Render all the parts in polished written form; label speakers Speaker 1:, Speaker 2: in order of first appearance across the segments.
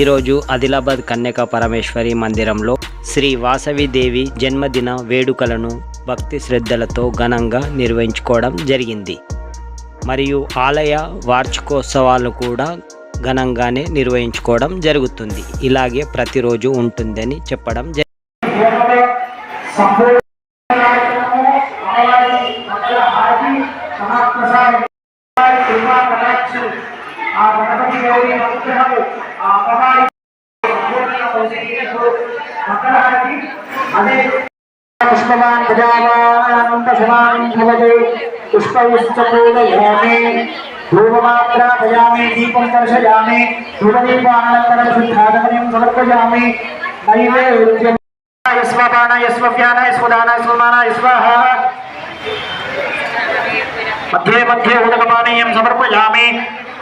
Speaker 1: ఈరోజు ఆదిలాబాద్ కన్యకా పరమేశ్వరి మందిరంలో శ్రీ వాసవిదేవి జన్మదిన వేడుకలను భక్తి శ్రద్ధలతో ఘనంగా నిర్వహించుకోవడం జరిగింది. మరియు ఆలయ వార్షికోత్సవాలు కూడా ఘనంగానే నిర్వహించుకోవడం జరుగుతుంది. ఇలాగే ప్రతిరోజు ఉంటుందని చెప్పడం జరిగింది.
Speaker 2: పుష్పవాన్ గజావానంత శమానం భవతే పుష్పైశ్చ పూజయామి ధూపమాత్రాపయామి దీపం దర్శయామి ధూపదీపానంతరం శుద్ధాగమనం సమర్పయామి నైవేద్యం యస్వపానాయ స్వవ్యానాయ స్వదానాయ స్వమానాయ స్వాహా मध्ये मध्ये उदकपानीयं समर्पयामि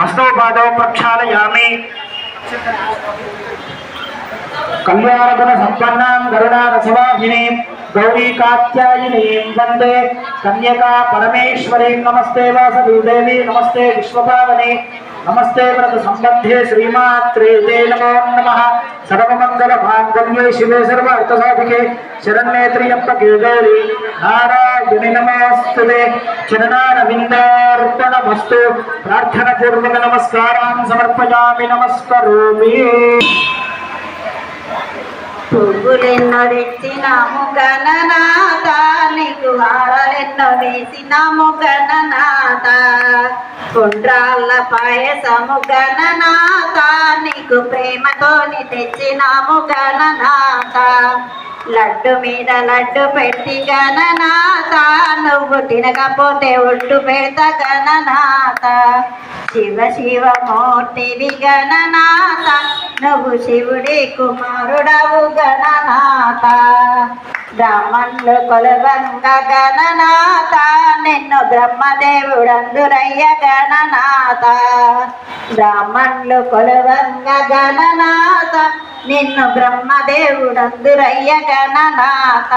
Speaker 2: हस्तौ पादौ प्रक्षालयामि कल्याणगुण संपन्नां गरुडारसवाहिनीं गौरी कात्यायनीं वन्दे कन्यका परमेश्वरीं। नमस्ते वासविदेवी नमस्ते विश्वपावनी नमस्ते व्रत संबद्धे श्रीमात्रे ते नमो नमः। सर्वमंगल मांगल्ये शिवे सर्वार्थसाधिके शरण्ये त्र्यंबके गौरी नारायणि नमोस्तुते। चरणारविन्दार्पणमस्तु। प्रार्थनापूर्वक नमस्कारान् समर्पयामि नमस्करोमि।
Speaker 3: పువ్వులెన్నో తెచ్చినాము గణనాథ నీకు హారాలెన్నో వేసినాము గణనాథ కుండ్రాళ్ళ పాయసము గణనాథ నీకు ప్రేమతోని తెచ్చినాము గణనాథ లడ్డు మీద లడ్డు పెట్టి గణనాథ నువ్వు తినకపోతే ఒట్టు పెడతా గణనాథ శివ శివ మూర్తివి గణనాథ నువ్వు శివుడి కుమారుడవు గణనాథ బ్రాహ్మణులు కొలవంగ గణనాథ నిన్ను బ్రహ్మదేవుడందురయ్య గణనాథ బ్రాహ్మణులు కొలవంగ గణనాథ నిన్ను బ్రహ్మదేవుడందురయ్య గణనాథ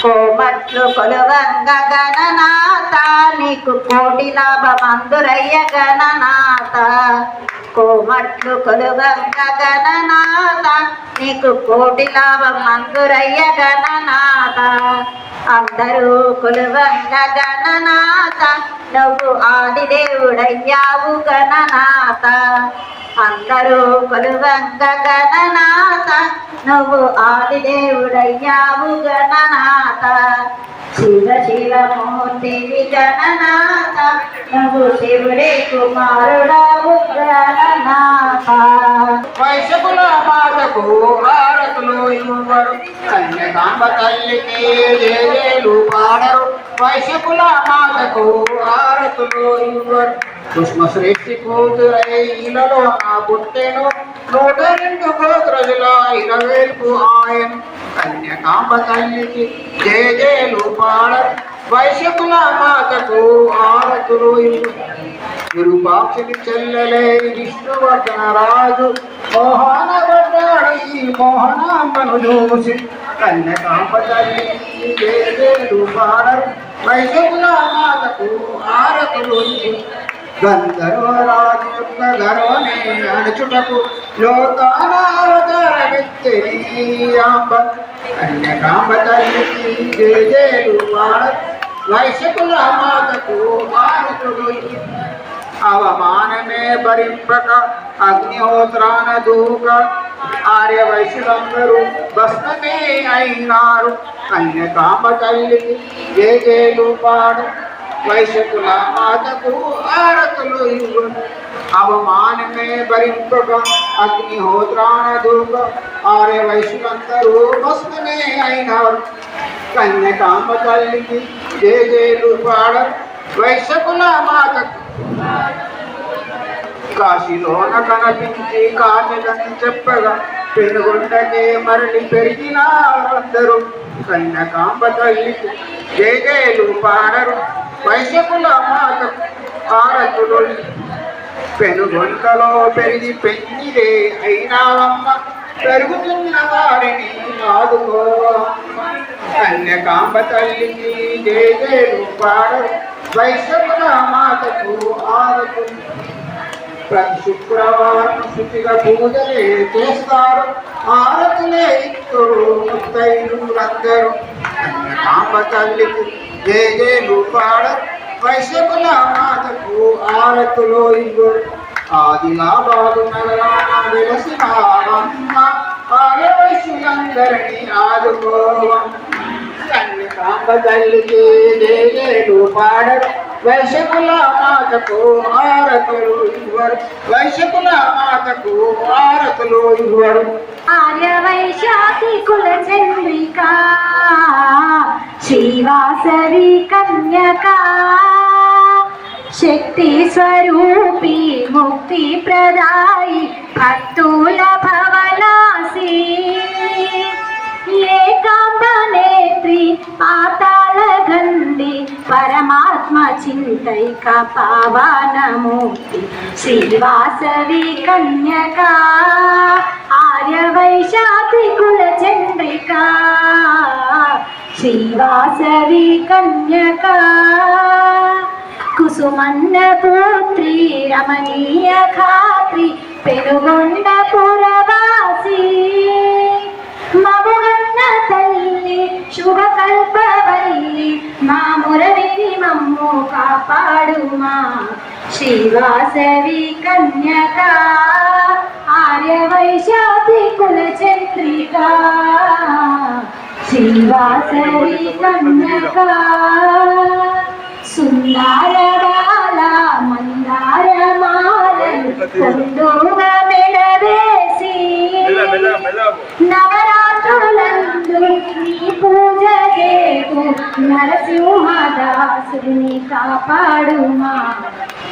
Speaker 3: కోమట్లు కొలువంగ గణనాథ నీకు కోటి లాభమందురయ్య గణనాథ కోమట్లు కొలువంగ గణనాథ నీకు కోటి లాభమందురయ్య గణనాథ అందరూ కొలువంగ గణనాథ నువ్వు ఆదిదేవుడయ్యావు గణనాథ అందరూ కొలువంగ గణనాథ నువ్వు ఆదిదేవుడయ్యావు గణనాథ శివ శివ మూర్తివి గణనాథ నువ్వు శివుడి కుమారుడవు గణనాథ
Speaker 2: వైశకుల మాతకు హారతులు ఇవ్వరు కన్యకాంబ తల్లికి జేజేలు పాడరు వైశకుల మాతకు హారతులు ఇవ్వరు పుష్పశ్రేష్ఠి కూతురై ఇలలో నా పుట్టెను 102 గోత్రజుల 20,000 ఆయన కన్యకాంబ తల్లికి జేజేలు పాడరు వైశకుల మాతకు హారతులు విరూపాక్షికి చెల్లెలే విష్ణువర్ధన రాజు మోహన పడ్డాడు ఈ మోహనాంబను చూసి కన్యకాంబ తల్లికి జేజేలు పాడరు వైశకుల మాతకు హారతులు గంధర్వరాజు యొక్క గర్వనే అణచుటకు లోకానావతార వ్యక్తియాంబ కన్యకాంబ తల్లికి జేజేలు పాడరు వైశకుల మాతకు హారతులు అవమానమే భరింపక అగ్నిహోత్రాన దూక ఆర్య వైశ్యులందరూ భస్మమే అయినారు కన్యకాంబ తల్లికి జేజేలు పాడు వైశకుల మాతకు హారతులు ఇవ్వను అవమానమే భరింపక అగ్నిహోత్రాన దూక ఆర్య వైశ్యులందరూ భస్మమే అయినారు కన్యకాంబ తల్లికి జేజేలు పాడరు వైశకుల మాతకు కాశీలోన కనిపించి కాశలని చెప్పగా పెనుగొండకే మరలి పెరిగిన అందరూ కన్యకాంబ తల్లికి జేజేలు పాడరు వైశకుల మాతకు హారతులు పెనుగొండలో పెరిగి పెంచిదే అయినావమ్మ పెరుగుతున్న వారిని ఆదుకోవమ్మ కన్యకాంబ తల్లికి జేజేలు పాడరు వైశకుల మాతకు హారతులు ప్రతి శుక్రవారం శుచిగా పూజలే చేస్తారు. ఆరతులే ఇద్దరు ముత్తైదులందరూ కాంబ తల్లికి జేజేలు పాడరు. వైశ్యకుల మాతకు ఆరతులో ఇవ్వరు. ఆదిలాబాదు నగరాన వెలసిన అమ్మ ఆడవయసులందరినీ ఆదుకోవమ్మ. కాంబ తల్లికి జేజేలు పాడరు. వైశ్యకుల మాతకు ఆరతులు ఇవ్వరు. వైశ్యకుల మాతకు ఆరతులు ఇవ్వరు.
Speaker 3: ఆర్య వైశాఖి కుల చంద్రిక శ్రీవాసవి కన్యక శక్తి స్వరూపి ముక్తి ప్రదాయి భక్తుల భవనాసి ఏకాంబ నేత్రి పాతాళ గంధి పరమాత్మ చింతైక పావనమూర్తి శ్రీవాసవి కన్యక ఆర్య వైశాఖి కుల చంద్రిక శ్రీవాసవి కన్యక కుసుమన్న పుత్రి రమణీయ ఖాత్రి పెనుగొండ పురవాసి మముగన్న తల్లి శుభకల్పవల్లి మా మురవిని మమ్ము కాపాడుమా శ్రీవాసవి కన్యక ఆర్య వైశాఖి కుల చంద్రిక శ్రీవాసవి కన్యక సుందర బాల మందార మాలలు కొండుగా మెడవేసి నవరాత్రులందు నీ పూజ చేతు నరసింహదాసుని కాపాడుమా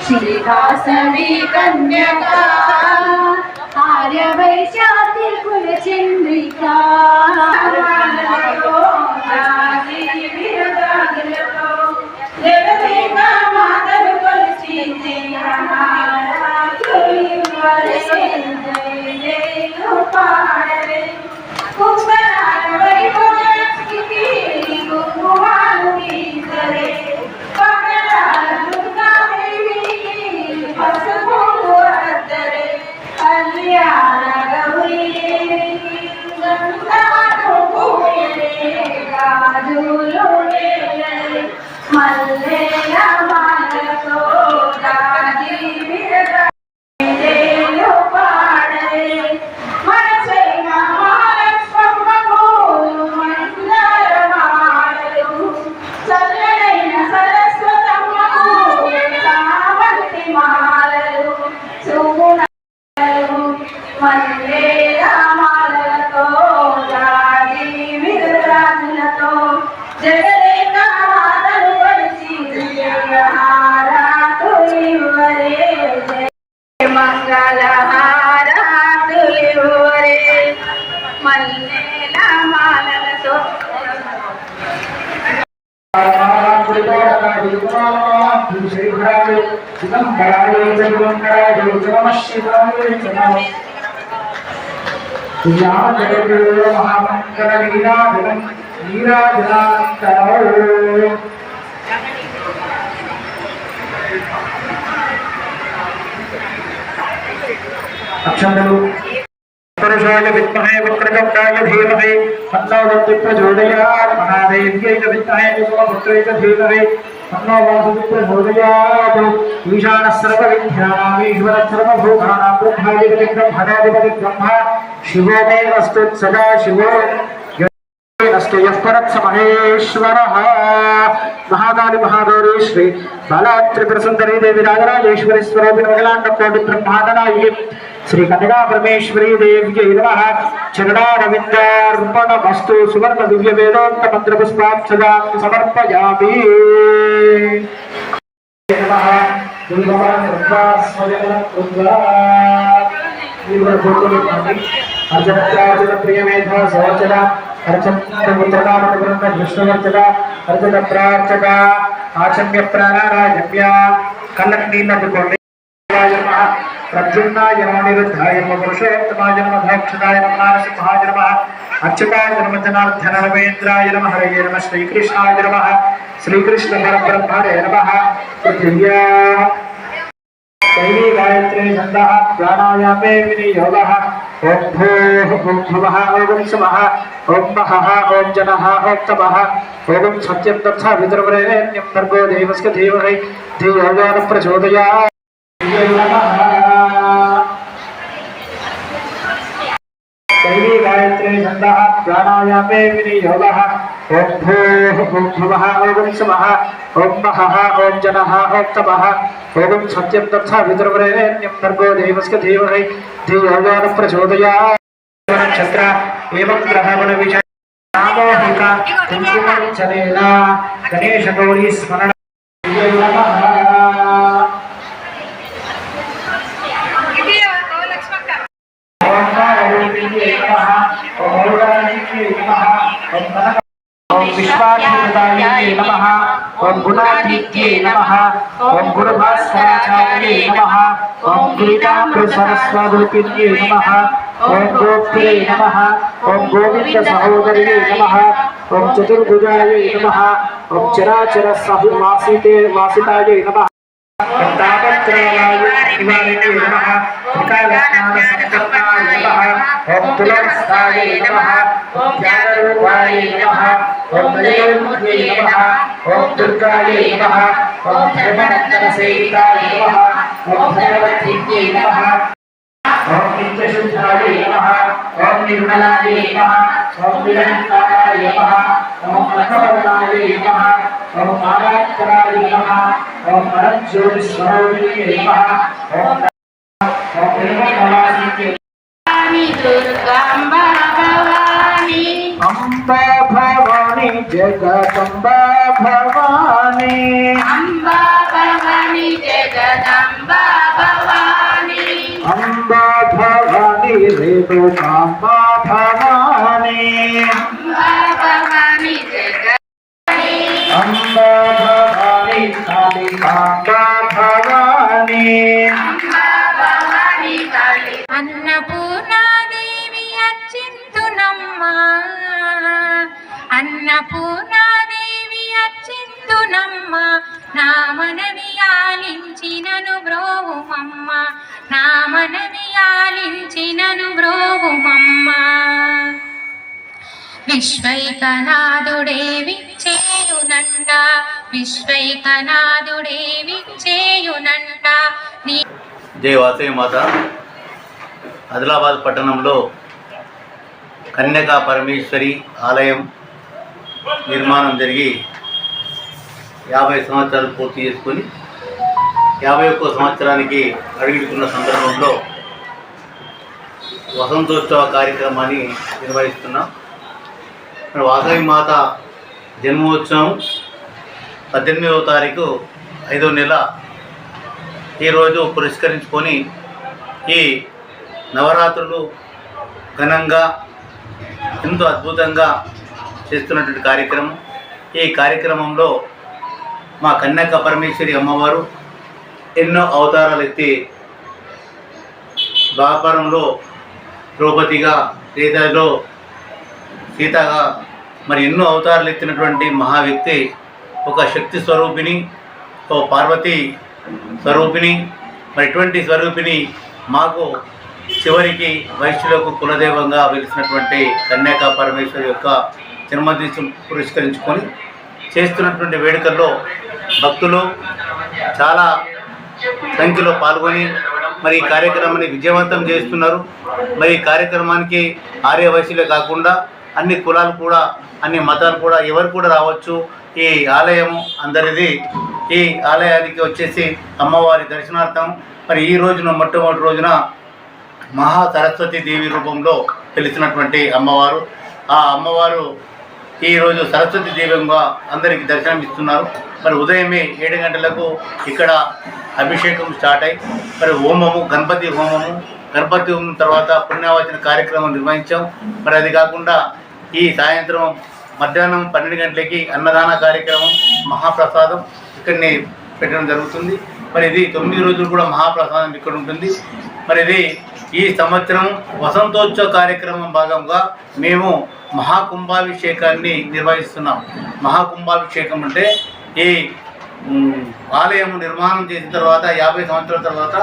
Speaker 3: శ్రీవాసవి కన్యక ఆర్య వైశాఖి కుల చంద్రిక మాతలు కొలిచి పాడలే కుంభరాల వైభవలక్ష్మికి కుంకుమాలు గీతలే పగడాల దుర్గాదేవికి పసుపు అద్దలే కళ్యాణ గౌరీ గంధాలు పూయలే గాజులు నేలలే మల్లెల మాలతో గాజి విరగేలు పాడలే మనసైన మహాలక్ష్మమ్మకు మందార మాలలు చల్లనైన సరస్వతమ్మకు చామంతి మాలలు సుగుణాలు మల్లెల మాలలతో గాజి విరగాజులతో జగదేక మాతలు కొలిచి హారాతులివ్వరే మంగళ హారాతులివ్వరే మల్లెల మాలలతో
Speaker 2: అక్షంతలు పురుషాయ విద్మహే వక్రతుండాయ ధీమహి తన్నో దంతి ప్రచోదయాత్ మహాదేవ్యై విద్మహే విష్ణుపుత్రై ధీమహి తన్నో వాసుకి ప్రచోదయాత్ ఈశానః సర్వ విద్యానాం ఈశ్వరః సర్వభూతానాం బ్రహ్మాధిపతి బ్రహ్మణాధిపతి బ్రహ్మ శివో మే వస్తు సదా శివో మహేశ్వరః महाकाली महागौरी श्री बाला त्रिपुर सुंदरी देवी राजराजेश्वरी स्वरूपिणी मंगलांड कोटि ब्रह्मांड नायिकी श्री कन्या परमेश्वरी देवी नमः चरणारविंदार्पण वस्तु सुवर्ण दिव्य वेदोक्त मंत्र पुष्पाक्षदा समर्पयामि नमः अर्चन प्रिय मेधा सवचना अर्चन विष्णुवर्चक अर्चन प्रार्चक आचम्य प्राणाराजम्य कल्लक्नीलकोटि प्रद्युम्नाय निरुद्धाय पुरुषोत्तमाय नमः दक्षिणाय नमः नरसिंहाय नमः अच्युताय नमः जनार्दन रवीन्द्राय नमः हरये नमः श्रीकृष्णाय नमः श्रीकृष्ण परब्रह्मणे नमः पृथिव्या दैवी गायत्री छन्दः प्राणायामे विनियोगः ॐ भूः ॐ भुवः ॐ स्वः ॐ महः ॐ जनः ॐ तपः ॐ सत्यं तथा वितुर्वरेण्यं भर्गो देवस्य धीमहि धियो यो न प्रचोदयात्। दैवी गायत्री छन्दः प्राणायामे विनियोगः ॐ भूः ॐ भुवः ॐ स्वः ॐ महः ॐ जनः ॐ तपः ॐ सत्यं तथा वितुर्वरेण्यं भर्गो देवस्य धीमहि धियो यो न प्रचोदयात्। नक्षत्र एवं ग्रहगुण विजय सामूहिक कुंकुमञ्जनेन गणेशगौरी स्मरण। ओम विश्वाधिपताये नमः ओम गुणातीत्ये नमः ओम गुरुभास्कराचार्ये नमः ओम गिरिजाम्बु सरस्वरूपिण्ये नमः ओम गोप्त्रे नमः ओम गोविंद सहोदर्ये नमः ओम चतुर्भुजाये नमः ओम चराचर वासिताये नमः तापत्रयाय निवारणे नमः त्रिकालज्ञान संपन्नाय नमः ओम तुलस्ताय नमः ओम ज्ञानरूपाय नमः ओम दयोन्मुखे नमः ओम दुर्गाय नमः ओम धर्मरत्नसेविताय नमः ओम भगवत्यै नमः ओम नित्यशुद्धाय नमः ओम निर्मलाय नमः ओम निरंकाराय नमः ओम अखण्डाय नमः ओम आराधनाय नमः ओम परज्योतिस्वरूपिणे नमः ओम
Speaker 3: दुर्गाम्बा भवानी
Speaker 2: अम्बा भवानी जगदम्बा भवानी
Speaker 3: अम्बा भवानी जगदम्बा भवानी
Speaker 2: अम्बा भवानी रेणुकाम्बा भवानी
Speaker 3: अम्बा भवानी जगदम्बा
Speaker 2: अम्बा भवानी कालिकाम्बा भवानी
Speaker 3: अम्बा भवानी काली
Speaker 4: అన్నపూర్ణాదేవి అచ్చింతునమ్మా అన్నపూర్ణాదేవి అచ్చింతునమ్మా నా మనవి ఆలించినను బ్రోవుమమ్మ నా మనవి ఆలించినను బ్రోవుమమ్మ విశ్వైకనాథుడే విచ్చేయునంట విశ్వైకనాథుడే విచ్చేయునంట నీ
Speaker 5: జై వాసవి మాత. ఆదిలాబాద్ పట్టణంలో కన్యకా పరమేశ్వరి ఆలయం నిర్మాణం జరిగి 50 సంవత్సరాలు పూర్తి చేసుకొని 51వ సంవత్సరానికి అడుగుతున్న సందర్భంలో వసంతోత్సవ కార్యక్రమాన్ని నిర్వహిస్తున్నాం. వాసవి మాత జన్మోత్సవం 18వ తారీఖు 5వ నెల ఈరోజు పురస్కరించుకొని ఈ నవరాత్రులు ఘనంగా ఎంతో అద్భుతంగా చేస్తున్నటువంటి కార్యక్రమం. ఈ కార్యక్రమంలో మా కన్యకా పరమేశ్వరి అమ్మవారు ఎన్నో అవతారాలు ఎత్తి ద్వాపరంలో ద్రౌపదిగా, త్రేతాలో సీతగా మరి ఎన్నో అవతారాలు ఎత్తినటువంటి మహా వ్యక్తి, ఒక శక్తి స్వరూపిణి, ఒక పార్వతీ స్వరూపిణి. మరి ఇటువంటి స్వరూపిణి మాకు చివరికి వైశ్యులకు కులదైవంగా వెలిసినటువంటి కన్యకా పరమేశ్వరి యొక్క జన్మదినం పురస్కరించుకొని చేస్తున్నటువంటి వేడుకల్లో భక్తులు చాలా సంఖ్యలో పాల్గొని మరి ఈ కార్యక్రమాన్ని విజయవంతం చేస్తున్నారు. మరి ఈ కార్యక్రమానికి ఆర్య వైశ్యులే కాకుండా అన్ని కులాలు కూడా, అన్ని మతాలు కూడా, ఎవరు కూడా రావచ్చు. ఈ ఆలయం అందరిది. ఈ ఆలయానికి వచ్చేసి అమ్మవారి దర్శనార్థం మరి ఈ రోజున మొట్టమొదటి రోజున మహా సరస్వతి దేవి రూపంలో తెలిసినటువంటి అమ్మవారు, ఆ అమ్మవారు ఈరోజు సరస్వతి దేవంగా అందరికీ దర్శనం ఇస్తున్నారు. మరి ఉదయమే 7 గంటలకు ఇక్కడ అభిషేకం స్టార్ట్ అయ్యి మరి హోమము, గణపతి హోమం తర్వాత పుణ్యావచన కార్యక్రమం నిర్వహించాం. మరి అది కాకుండా ఈ సాయంత్రం మధ్యాహ్నం 12 గంటలకి అన్నదాన కార్యక్రమం, మహాప్రసాదం ఇక్కడనే పెట్టడం జరుగుతుంది. మరి ఇది 9 రోజులు కూడా మహాప్రసాదం ఇక్కడ ఉంటుంది. మరి ఇది ఈ సంవత్సరం వసంతోత్సవ కార్యక్రమం భాగంగా మేము మహాకుంభాభిషేకాన్ని నిర్వహిస్తున్నాం. మహాకుంభాభిషేకం అంటే ఈ ఆలయం నిర్మాణం చేసిన తర్వాత 50 సంవత్సరాల తర్వాత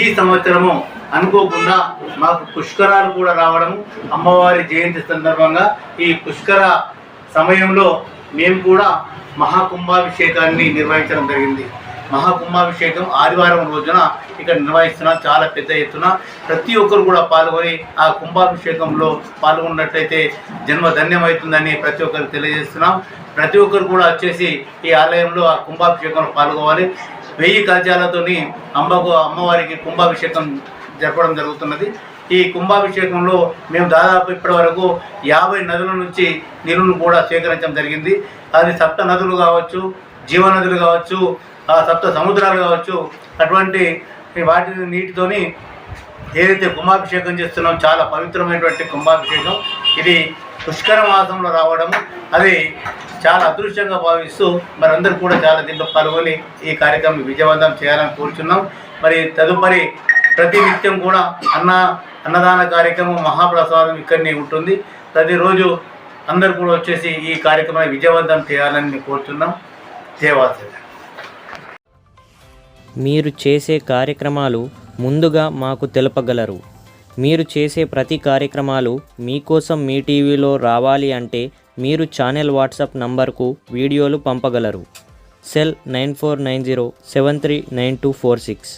Speaker 5: ఈ సంవత్సరము అనుకోకుండా మాకు పుష్కరాలు కూడా రావడము, అమ్మవారి జయంతి సందర్భంగా ఈ పుష్కర సమయంలో మేము కూడా మహాకుంభాభిషేకాన్ని నిర్వహించడం జరిగింది. మహాకుంభాభిషేకం ఆదివారం రోజున ఇక్కడ నిర్వహిస్తున్నాం. చాలా పెద్ద ఎత్తున ప్రతి ఒక్కరు కూడా పాల్గొని ఆ కుంభాభిషేకంలో పాల్గొన్నట్లయితే జన్మ ధన్యమవుతుందని ప్రతి ఒక్కరికి తెలియజేస్తున్నాం. ప్రతి ఒక్కరు కూడా వచ్చేసి ఈ ఆలయంలో ఆ కుంభాభిషేకంలో పాల్గొవాలి. 1000 కలశాలతోని అమ్మవారికి కుంభాభిషేకం జరపడం జరుగుతున్నది. ఈ కుంభాభిషేకంలో మేము దాదాపు ఇప్పటి వరకు 50 నదుల నుంచి నీళ్ళను కూడా సేకరించడం జరిగింది. అది సప్త నదులు కావచ్చు, జీవనదులు కావచ్చు, సప్త సముద్రాలు కావచ్చు, అటువంటి వాటి నీటితోని ఏదైతే కుంభాభిషేకం చేస్తున్నాం చాలా పవిత్రమైనటువంటి కుంభాభిషేకం. ఇది పుష్కర మాసంలో రావడము అది చాలా అదృష్టంగా భావిస్తూ మరి అందరూ కూడా చాలా దీంట్లో పాల్గొని ఈ కార్యక్రమం విజయవంతం చేయాలని కోరుచున్నాం. మరి తదుపరి ప్రతి నిత్యం కూడా అన్నదాన కార్యక్రమం మహాప్రసాదం ఇక్కడనే ఉంటుంది. ప్రతిరోజు అందరూ కూడా వచ్చేసి ఈ కార్యక్రమాన్ని విజయవంతం చేయాలని కోరుతున్నాం. జయవాసవి.
Speaker 6: మీరు చేసే కార్యక్రమాలు ముందుగా మాకు తెలపగలరు. మీరు చేసే ప్రతి కార్యక్రమాలు మీకోసం మీ టీవీలో రావాలి అంటే మీరు ఛానల్ వాట్సాప్ నంబర్కు వీడియోలు పంపగలరు. సెల్ 9490739246.